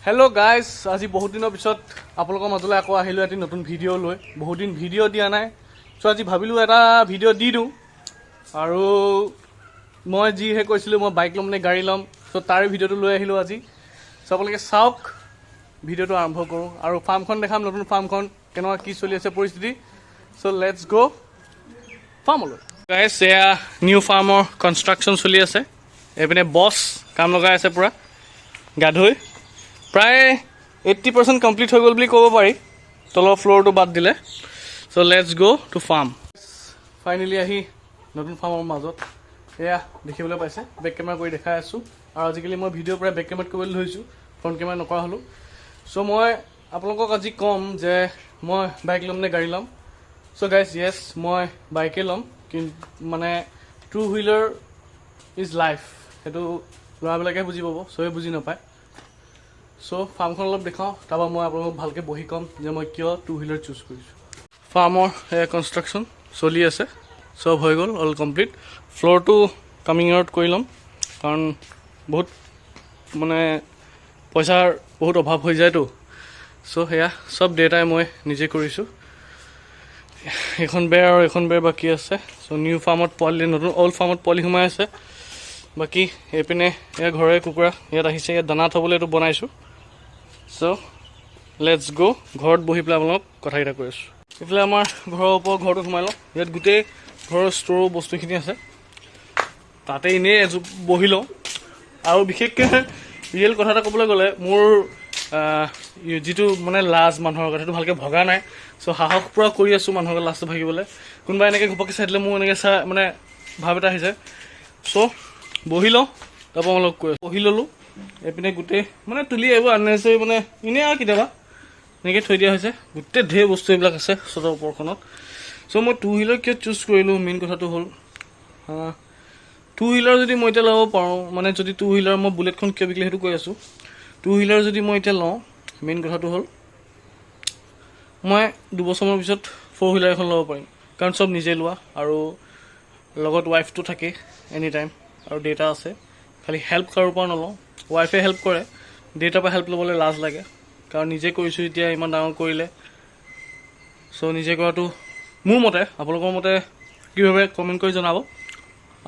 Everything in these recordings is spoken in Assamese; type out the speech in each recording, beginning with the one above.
हेलो गाइस, আজি বহুত দিনৰ পিছত আপোনালোকৰ মাজলৈ আকৌ আহিলোঁ এটি নতুন ভিডিঅ' লৈ। বহুত দিন ভিডিঅ' দিয়া নাই, চ' আজি ভাবিলোঁ এটা ভিডিঅ' দি দিওঁ। আৰু মই যিহে কৈছিলোঁ মই বাইক ল'ম নে গাড়ী ল'ম, চ' তাৰে ভিডিঅ'টো লৈ আহিলোঁ আজি। চ' আপোনালোকে চাওক, ভিডিঅ'টো আৰম্ভ কৰোঁ আৰু ফাৰ্মখন দেখাম, নতুন ফাৰ্মখন কেনেকুৱা কি চলি আছে পৰিস্থিতি। চ' লেটছ গ' ফাৰ্মলৈ। গাইছ, এয়া নিউ ফাৰ্মৰ কনষ্ট্ৰাকশ্যন চলি আছে। এইপিনে বছ কাম লগাই আছে পূৰা গাধৈ। প্ৰায় 80% কমপ্লিট হৈ গ'ল বুলি ক'ব পাৰি, তলৰ ফ্ল'ৰটো বাদ দিলে। চ' লেটছ গ' টু ফাৰ্ম। ফাইনেলি আহি নতুন ফাৰ্মৰ মাজত এয়া দেখিবলৈ পাইছে, বেক কেমেৰা কৰি দেখাই আছোঁ। আৰু আজিকালি মই ভিডিঅ' প্ৰায় বেক কেমেৰাত কৰিবলৈ ধৰিছোঁ, ফ্ৰণ্ট কেমেৰা নকৰা হ'লোঁ। চ' মই আপোনালোকক আজি ক'ম যে মই বাইক ল'ম নে গাড়ী ল'ম। চ' গাইজ, য়েছ, মই বাইকেই ল'ম, কিন্তু মানে টু হুইলাৰ ইজ লাইফ, সেইটো ল'ৰাবিলাকে বুজি পাব, চবেই বুজি নাপায়। চ' ফাৰ্মখন অলপ দেখাওঁ, তাৰপৰা মই আপোনালোকক ভালকৈ বহি ক'ম যে মই কিয় টু হুইলাৰ চুজ কৰিছোঁ। ফাৰ্মৰ কনষ্ট্ৰাকশ্যন চলি আছে, চব হৈ গ'ল, অল কমপ্লিট। ফ্ল'ৰটো কামিং ইয়াৰত কৰি ল'ম, কাৰণ বহুত মানে পইচাৰ বহুত অভাৱ হৈ যায়তো। চ' সেয়া চব ডেটাই মই নিজে কৰিছোঁ। এখন বেৰ আৰু এখন বেৰ বাকী আছে। চ' নিউ ফাৰ্মত পোৱালি, নতুন অল্ড ফাৰ্মত পোৱালি সোমাই আছে। বাকী এইপিনে এয়া ঘৰৰে কুকুৰা ইয়াত আহিছে, ইয়াত দানা থ'বলৈ এইটো বনাইছোঁ। চ' লেটছ গ', ঘৰত বহি পেলাই আপোনালোকক কথাকেইটা কৈ আছোঁ। এইফালে আমাৰ ঘৰৰ ওপৰৰ ঘৰটো সোমাই লওঁ, ইয়াত গোটেই ঘৰৰ ষ্ট'ৰৰ বস্তুখিনি আছে। তাতে এনেই বহি লওঁ। আৰু বিশেষকৈ ৰিয়েল কথা এটা ক'বলৈ গ'লে, মোৰ যিটো মানে লাজ মানুহৰ আগত, সেইটো ভালকৈ ভগা নাই। চ' সাহস পূৰা কৰি আছোঁ মানুহৰ আগত লাজটো ভাগিবলৈ। কোনোবা এনেকৈ ঘপককৈ চাই দিলে মোৰ এনেকৈ মানে ভাৱ এটা আহিছে। চ' বহি লওঁ, তাৰপৰা মই লগ কৈ আছোঁ। বহি ল'লোঁ, এইপিনে গোটেই মানে তুলি এইবোৰ আননেচেৰী, মানে এনেই আৰু কেতিয়াবা এনেকৈ থৈ দিয়া হৈছে। গোটেই ঢেৰ বস্তু এইবিলাক আছে চটৰ ওপৰখনত। চ' মই টু হুইলাৰ কিয় চুজ কৰিলোঁ, মেইন কথাটো হ'ল টু হুইলাৰ যদি মই এতিয়া ল'ব পাৰোঁ, মানে যদি টু হুইলাৰ, মই বুলেটখন কিয় বিকিলে সেইটো কৈ আছোঁ। টু হুইলাৰ যদি মই এতিয়া লওঁ, মেইন কথাটো হ'ল মই 2 বছৰমানৰ পিছত 4 হুইলাৰ এখন ল'ব পাৰিম, কাৰণ চব নিজে লোৱা আৰু লগত ৱাইফটো থাকে এনি টাইম, আৰু দেউতা আছে। খালি হেল্প কাৰোৰ পৰা নলওঁ, ৱাইফে হেল্প কৰে, দেউতাৰ পৰা হেল্প ল'বলৈ লাজ লাগে, কাৰণ নিজে কৰিছোঁ এতিয়া, ইমান ডাঙৰ কৰিলে। চ' নিজে কৰাটো মোৰ মতে, আপোনালোকৰ মতে কি ভাবে কমেণ্ট কৰি জনাব।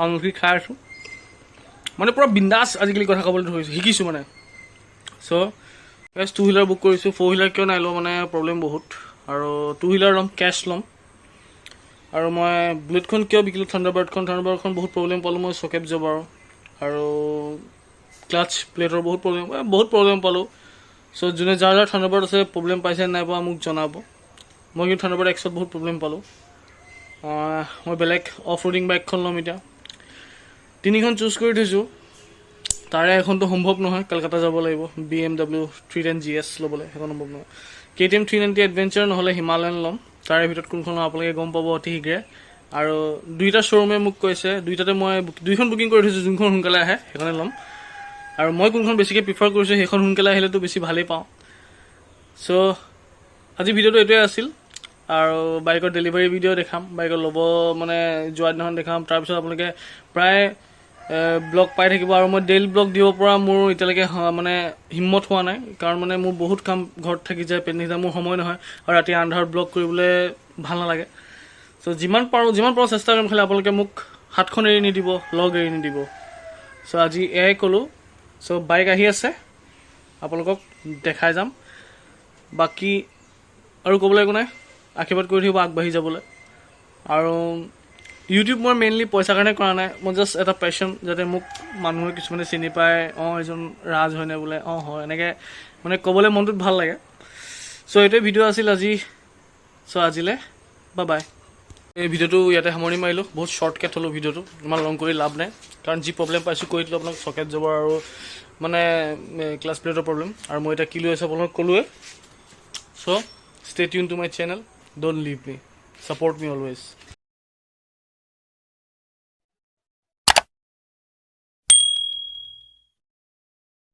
আমলখি খাই আছোঁ, মানে পূৰা বিন্দাছ আজিকালি কথা ক'বলৈ ধৰিছোঁ, শিকিছোঁ মানে। চ' গাইজ, টু হুইলাৰ বুক কৰিছোঁ। 4 হুইলাৰ কিয় নাই লোৱা, মানে প্ৰব্লেম বহুত। আৰু টু হুইলাৰ ল'ম, কেছ ল'ম। আৰু মই বুলেটখন কিয় বিকিলোঁ, থাণ্ডাৰবাৰ্ডখন বহুত প্ৰব্লেম পালোঁ মই, চকেট জবাৰ আৰু ক্লাছ প্লেটৰ বহুত প্ৰব্লেম পালোঁ। চ' যোনে যাৰ থাণ্ডাৰবাৰ্ড আছে, প্ৰব্লেম পাইছে নাই পোৱা মোক জনাব। মই কিন্তু থাণ্ডাৰবাৰ্ড এক্সত বহুত প্ৰব্লেম পালোঁ। মই বেলেগ অফ ৰোডিং বাইকখন ল'ম এতিয়া। 3খন চুজ কৰি থৈছোঁ, তাৰে এখনটো সম্ভৱ নহয়, কলকাতা যাব লাগিব। BMW 310 GS ল'বলৈ, সেইখন সম্ভৱ নহয়। KTM 390 এডভেঞ্চাৰ নহ'লে হিমালয়ান ল'ম। তাৰে ভিতৰত কোনখন ল'ম আপোনালোকে গম পাব অতি শীঘ্ৰে। আৰু 2টা শ্ব'ৰুমে মোক কৈছে, 2টাতে মই 2খন বুকিং কৰি থৈছোঁ, যোনখন সোনকালে আহে সেইখনে ল'ম। আৰু মই কোনখন বেছিকৈ প্ৰিফাৰ কৰিছোঁ, সেইখন সোনকালে আহিলেতো বেছি ভালেই পাওঁ। চ' আজি ভিডিঅ'টো এইটোৱে আছিল। আৰু বাইকৰ ডেলিভাৰী ভিডিঅ' দেখাম, বাইকৰ ল'ব মানে যোৱা দিনাখন দেখাম। তাৰপিছত আপোনালোকে প্ৰায় ব্লগ পাই থাকিব। আৰু মই ডেইলি ব্লগ দিব পৰা মোৰ এতিয়ালৈকে মানে হিম্মত হোৱা নাই, কাৰণ মানে মোৰ বহুত কাম ঘৰত থাকি যায়, পেণ্ডিং যায়, মোৰ সময় নহয়। আৰু ৰাতি আন্ধাৰত ব্লগ কৰিবলৈ ভাল নালাগে। চ' যিমান পাৰোঁ চেষ্টা কৰিম, খালি আপোনালোকে মোক হাতখন এৰি নিদিব, লগ এৰি নিদিব। চ' আজি এয়াই ক'লোঁ। চ' বাইক আহি আছে, আপোনালোকক দেখাই যাম। বাকী আৰু ক'বলৈ একো নাই, আশীৰ্বাদ কৰি থাকিব আগবাঢ়ি যাবলৈ। আৰু ইউটিউব মই মেইনলি পইচাৰ কাৰণে কৰা নাই, মই জাষ্ট এটা পেশ্যন, যাতে মোক মানুহে কিছুমানে চিনি পায়, এইজন ৰাজ হয়নে বোলে, হয়, এনেকৈ মানে ক'বলৈ মনটোত ভাল লাগে। চ' এইটোৱে ভিডিঅ' আছিল আজি। চ' আজিলৈ বাই। এই ভিডিঅ'টো ইয়াতে সামৰণি মাৰিলোঁ। বহুত শ্বৰ্টকৈ থ'লোঁ ভিডিঅ'টো, ইমান লং কৰি লাভ নাই, কাৰণ যি প্ৰব্লেম পাইছোঁ কৈ দিলোঁ আপোনাক, চকেট জবৰ আৰু মানে ক্লাছ প্লেটৰ প্ৰব্লেম। আৰু মই এতিয়া কি লৈ আছোঁ আপোনাক ক'লোৱে। So' stay tune to my channel, don't leave me, support me always.